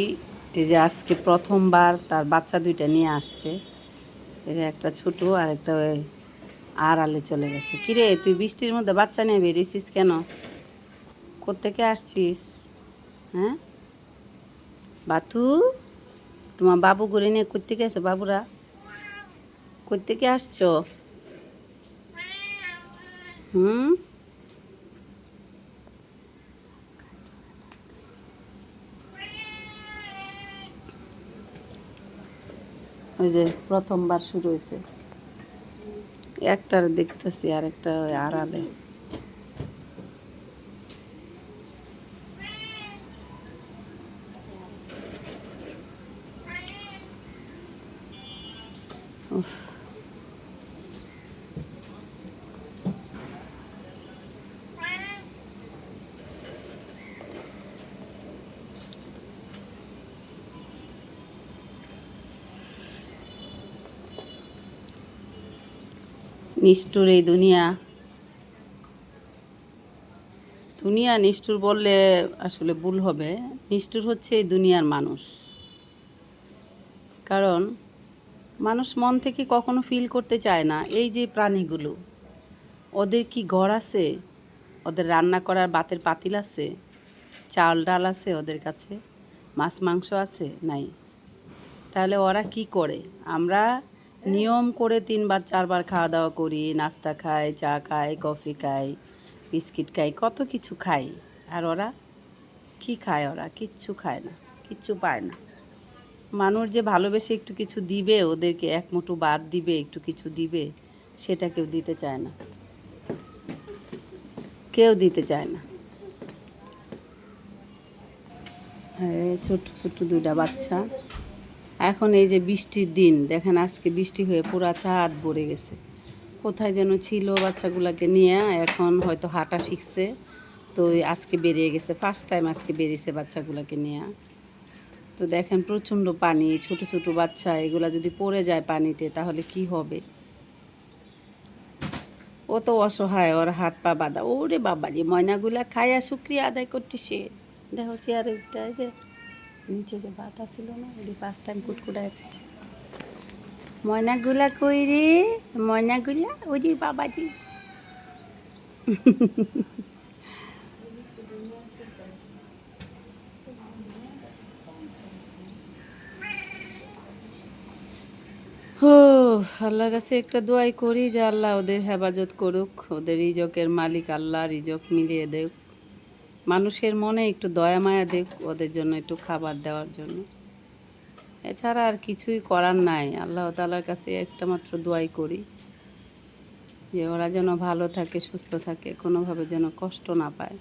এই যে আজকে প্রথমবার তার বাচ্চা দুইটা নিয়ে আসছে। এই যে একটা ছোট আর একটা আড়ালে চলে গেছে। কিরে তুই বৃষ্টির মধ্যে বাচ্চা নিয়ে বেরিয়েছিস কেন? কোত্থেকে আসছিস? হ্যাঁ বাতু, তোমার বাবু ঘুরে নিয়ে কোত্থেকে আছে? বাবুরা কোত্থেকে আসছো? হুম, ওই যে প্রথমবার শুরু হয়েছে। একটার দেখতেছি আর একটা আড়ালে। উফ, নিষ্ঠুর এই দুনিয়া। দুনিয়া নিষ্ঠুর বললে আসলে ভুল হবে। নিষ্ঠুর হচ্ছে এই দুনিয়ার মানুষ। কারণ মানুষ মন থেকে কখনো ফিল করতে চায় না এই যে প্রাণীগুলো, ওদের কি ঘর আছে? ওদের রান্না করার বাতের পাতিল আছে? চাল ডাল আছে ওদের কাছে? মাছ মাংস আছে? নাই। তাহলে ওরা কি করে? আমরা নিয়ম করে 3 বার 4 বার খাওয়া দাওয়া করি, নাস্তা খাই, চা খাই, কফি খাই, বিস্কিট খাই, কত কিছু খাই। আর ওরা কি খায়? ওরা কিচ্ছু খায় না, কিচ্ছু পায় না। মানুষ যে ভালোবেসে একটু কিছু দিবে, ওদেরকে এক মুঠো ভাত দিবে, একটু কিছু দিবে, সেটা কেউ দিতে চায় না, কেউ দিতে চায় না। ছোট্ট ছোট্ট 2টা বাচ্চা। এখন এই যে বৃষ্টির দিন দেখেন, আজকে বৃষ্টি হয়ে পুরা চাঁদ ভরে গেছে। কোথায় যেন ছিল বাচ্চাগুলোকে নিয়ে, এখন হয়তো হাঁটা শিখছে, তো আজকে বেরিয়ে গেছে। ফার্স্ট টাইম আজকে বেরিয়েছে বাচ্চাগুলোকে নিয়ে। তো দেখেন প্রচণ্ড পানি, ছোট ছোট বাচ্চা, এগুলা যদি পড়ে যায় পানিতে তাহলে কি হবে? ও তো অসহায়, ওর হাত পা বাঁধা। ওরে বাবারি, ময়নাগুলা খায়া শুক্রিয়া আদায় করতে সে। দেখো চেয়ারে উঠতে, যে নিচে যে বাতা ছিল না, ওই ফার্স্ট টাইম কুটকুটায় খাইছে। ময়নাগুলা কই রে? ময়নাগুলা ওই যে বাবাজি। হো, আল্লাহর কাছে একটা দোয়াই করি যে আল্লাহ ওদের হেফাজত করুক, ওদের রিজকের মালিক আল্লাহ রিজক মিলিয়ে দেখ, মানুষের মনে একটু দয়া মায়া দেখ, ওদের জন্য একটু খাবার দেওয়ার জন্য। এছাড়া আর কিছুই করার নাই। আল্লাহ তাআলার কাছে একটা মাত্র দোয়াই করি যে ওরা যেন ভালো থাকে, সুস্থ থাকে, কোনোভাবে যেন কষ্ট না পায়।